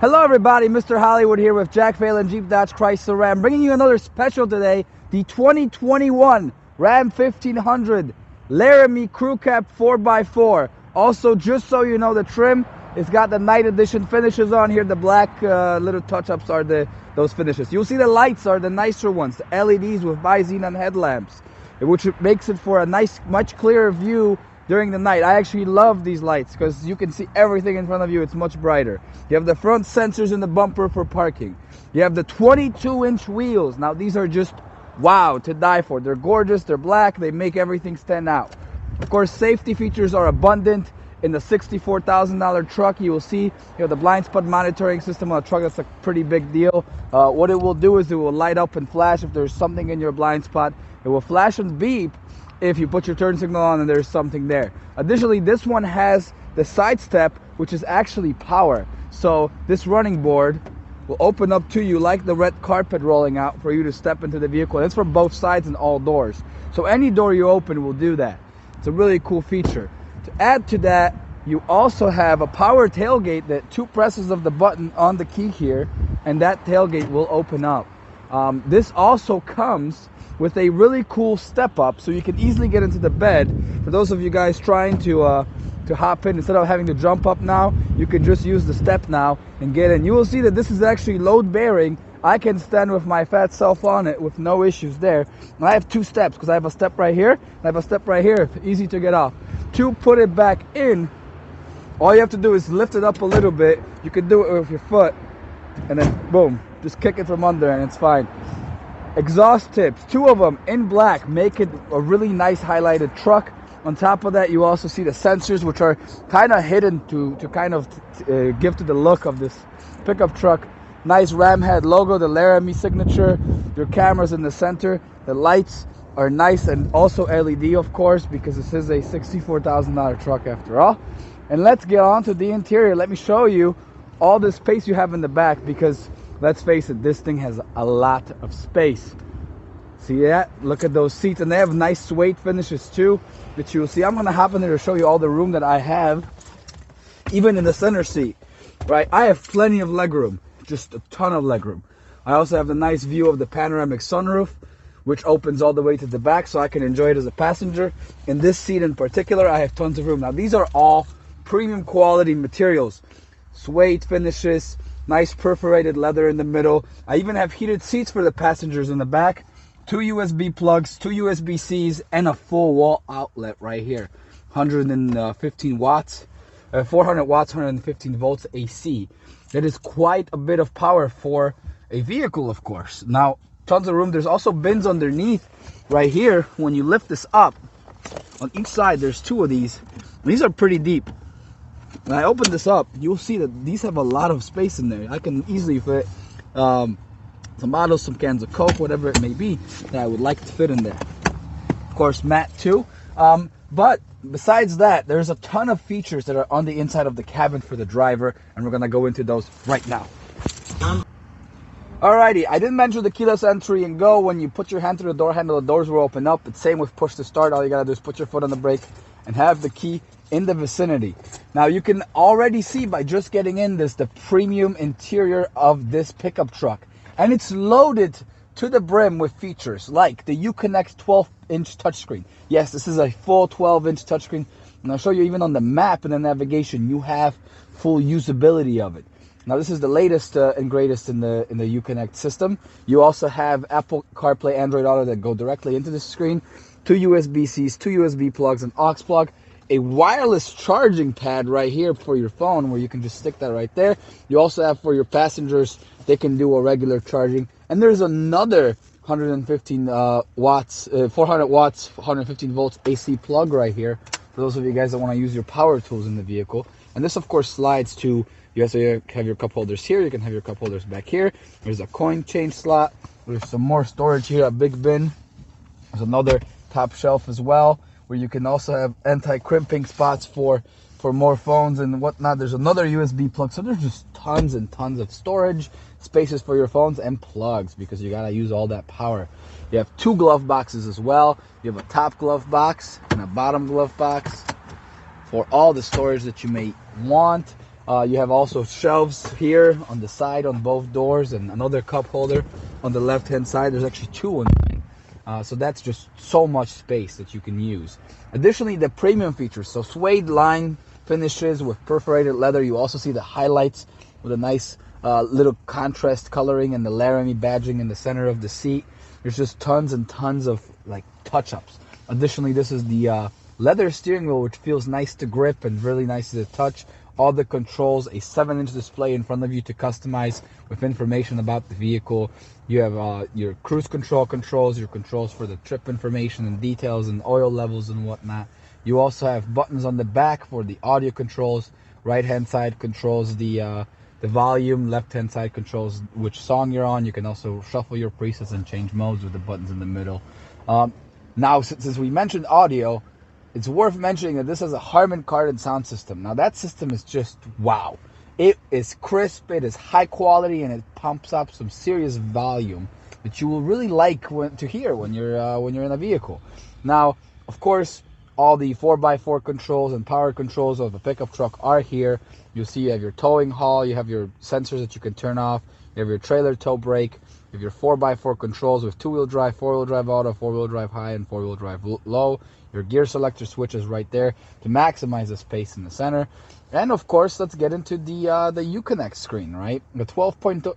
Hello everybody, Mr. Hollywood here with Jack Phelan Jeep Dodge Chrysler Ram, bringing you another special today, the 2021 Ram 1500 Laramie Crew Cab 4x4. Also, just so you know, the trim, it's got the night edition finishes on here. The black little touch-ups are those finishes. You'll see the lights are the nicer ones, the LEDs with bi-xenon headlamps, which makes it for a nice, much clearer view during the night. I actually love these lights because you can see everything in front of you. It's much brighter. You have the front sensors in the bumper for parking. You have the 22-inch wheels. Now these are just wow to die for. They're gorgeous, they're black, they make everything stand out. Of course, safety features are abundant. In the $64,000 truck, you will see you have the blind spot monitoring system on a truck. That's a pretty big deal. What it will do is it will light up and flash if there's something in your blind spot. It will flash and beep if you put your turn signal on and there's something there. Additionally, this one has the side step, which is actually power. So this running board will open up to you like the red carpet rolling out for you to step into the vehicle. And it's for both sides and all doors. So any door you open will do that. It's a really cool feature. To add to that, you also have a power tailgate that 2 presses of the button on the key here, and that tailgate will open up. This also comes with a really cool step up, so you can easily get into the bed. For those of you guys trying to hop in, instead of having to jump up now, you can just use the step now and get in. You will see that this is actually load bearing. I can stand with my fat self on it with no issues there. And I have 2 steps because I have a step right here and I have a step right here, easy to get off. To put it back in, all you have to do is lift it up a little bit. You can do it with your foot and then boom, just kick it from under and it's fine. Exhaust tips, 2 of them in black, make it a really nice highlighted truck. On top of that, you also see the sensors, which are kind of hidden to kind of give to the look of this pickup truck. Nice ram head logo, the Laramie signature, your cameras in the center. The lights are nice and also LED, of course, because this is a $64,000 truck after all. And let's get on to the interior. Let me show you all the space you have in the back, because let's face it, this thing has a lot of space. See that? Look at those seats, and they have nice suede finishes too that you'll see. I'm gonna hop in there to show you all the room that I have, even in the center seat. Right, I have plenty of legroom, just a ton of legroom. I also have the nice view of the panoramic sunroof, which opens all the way to the back, so I can enjoy it as a passenger. In this seat in particular, I have tons of room. Now these are all premium quality materials, suede finishes, nice perforated leather in the middle. I even have heated seats for the passengers in the back. 2 USB plugs, 2 USB-Cs, and a full wall outlet right here. 115 watts, 400 watts, 115 volts AC. That is quite a bit of power for a vehicle, of course. Now, tons of room. There's also bins underneath right here. When you lift this up, on each side, there's 2 of these. These are pretty deep. When I open this up, you'll see that these have a lot of space in there. I can easily fit some bottles, some cans of Coke, whatever it may be that I would like to fit in there. Of course, mat too. But besides that, there's a ton of features that are on the inside of the cabin for the driver, and we're gonna go into those right now. Alrighty, I didn't mention the keyless entry and go. When you put your hand through the door handle, the doors will open up. It's same with push to start. All you gotta do is put your foot on the brake and have the key in the vicinity. Now you can already see by just getting in this, the premium interior of this pickup truck. And it's loaded to the brim with features like the Uconnect 12-inch touchscreen. Yes, this is a full 12-inch touchscreen. And I'll show you even on the map and the navigation, you have full usability of it. Now this is the latest and greatest in the Uconnect system. You also have Apple CarPlay, Android Auto that go directly into the screen. 2 USB-Cs, 2 USB plugs, an aux plug. A wireless charging pad right here for your phone where you can just stick that right there. You also have for your passengers, they can do a regular charging. And there's another 115 watts, 400 watts, 115 volts AC plug right here for those of you guys that want to use your power tools in the vehicle. And this, of course, slides to, you also have your cup holders here. You can have your cup holders back here. There's a coin change slot. There's some more storage here, a big bin. There's another top shelf as well, where you can also have anti-crimping spots for more phones and whatnot. There's another USB plug. So there's just tons and tons of storage spaces for your phones and plugs, because you gotta use all that power. You have 2 glove boxes as well. You have a top glove box and a bottom glove box for all the storage that you may want. You have also shelves here on the side on both doors, and another cup holder on the left hand side. There's actually two on mine. So that's just so much space that you can use. Additionally, the premium features, so suede line finishes with perforated leather. You also see the highlights with a nice little contrast coloring and the Laramie badging in the center of the seat. There's just tons and tons of like touch-ups. Additionally, this is the leather steering wheel, which feels nice to grip and really nice to touch. All the controls, a 7-inch display in front of you to customize with information about the vehicle. You have your cruise control controls, your controls for the trip information and details and oil levels and whatnot. You also have buttons on the back for the audio controls. Right hand side controls the volume. Left hand side controls which song you're on. You can also shuffle your presets and change modes with the buttons in the middle. Now, since we mentioned audio, it's worth mentioning that this has a Harman Kardon sound system. Now that system is just wow. It is crisp, it is high quality, and it pumps up some serious volume that you will really like to hear when you're in a vehicle. Now, of course, all the 4x4 controls and power controls of a pickup truck are here. You'll see you have your towing haul, you have your sensors that you can turn off, you have your trailer tow brake, you have your 4x4 controls with 2-wheel drive, 4-wheel drive auto, 4-wheel drive high, and 4-wheel drive low. Your gear selector switches right there to maximize the space in the center. And of course, let's get into the Uconnect screen, right? The 12.0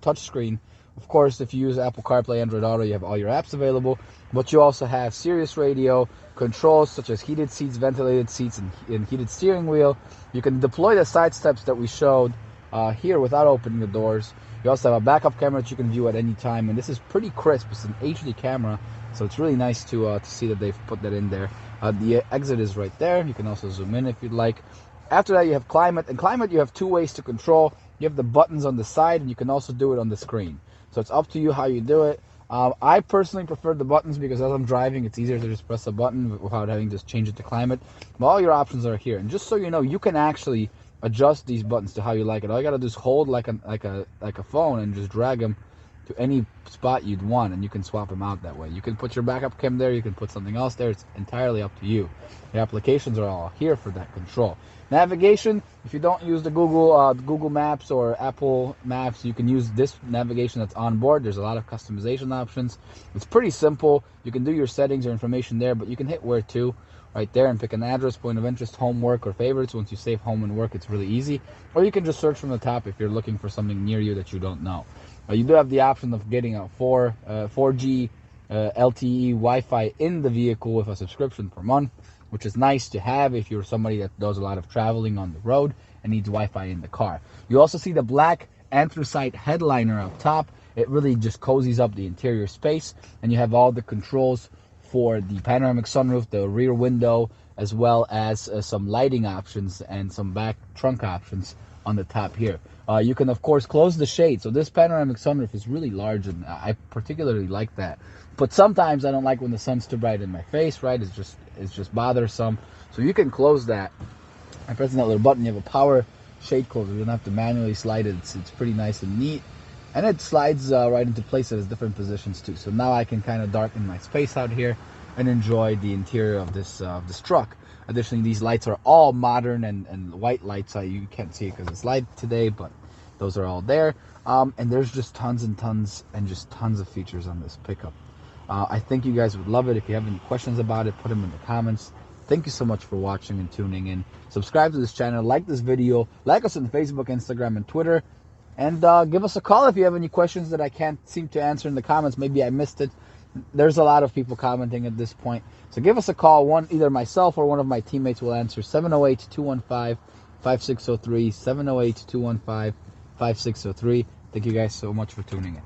touchscreen. Of course, if you use Apple CarPlay, Android Auto, you have all your apps available. But you also have Sirius radio, controls such as heated seats, ventilated seats, and heated steering wheel. You can deploy the side steps that we showed here without opening the doors. You also have a backup camera that you can view at any time, and this is pretty crisp. It's an HD camera, so it's really nice to see that they've put that in there. The exit is right there. You can also zoom in if you'd like. After that, you have climate. And climate, you have two ways to control. You have the buttons on the side, and you can also do it on the screen. So it's up to you how you do it. I personally prefer the buttons because as I'm driving, it's easier to just press a button without having to change it to climate. But all your options are here. And just so you know, you can actually adjust these buttons to how you like it. All you gotta do is hold like a phone and just drag them to any spot you'd want, and you can swap them out that way. You can put your backup cam there, you can put something else there. It's entirely up to you. The applications are all here for that control. Navigation, if you don't use the Google Maps or Apple Maps, you can use this navigation that's on board. There's a lot of customization options. It's pretty simple. You can do your settings or information there, but you can hit where to right there and pick an address, point of interest, home, work, or favorites. Once you save home and work, it's really easy. Or you can just search from the top if you're looking for something near you that you don't know. You do have the option of getting a 4G LTE Wi-Fi in the vehicle with a subscription per month, which is nice to have if you're somebody that does a lot of traveling on the road and needs Wi-Fi in the car. You also see the black anthracite headliner up top. It really just cozies up the interior space, and you have all the controls for the panoramic sunroof, the rear window, as well as some lighting options and some back trunk options on the top here. You can of course close the shade. So this panoramic sunroof is really large, and I particularly like that. But sometimes I don't like when the sun's too bright in my face, right? It's just bothersome. So you can close that. By pressing that little button, you have a power shade closer. You don't have to manually slide it. It's pretty nice and neat. And it slides right into place at different positions too. So now I can kind of darken my space out here and enjoy the interior of this truck. Additionally, these lights are all modern and white lights. You can't see it because it's light today, but those are all there. And there's just tons and tons of features on this pickup. I think you guys would love it. If you have any questions about it, put them in the comments. Thank you so much for watching and tuning in. Subscribe to this channel, like this video, like us on Facebook, Instagram, and Twitter. And give us a call if you have any questions that I can't seem to answer in the comments. Maybe I missed it. There's a lot of people commenting at this point. So give us a call. Either myself or one of my teammates will answer. 708-215-5603. 708-215-5603. Thank you guys so much for tuning in.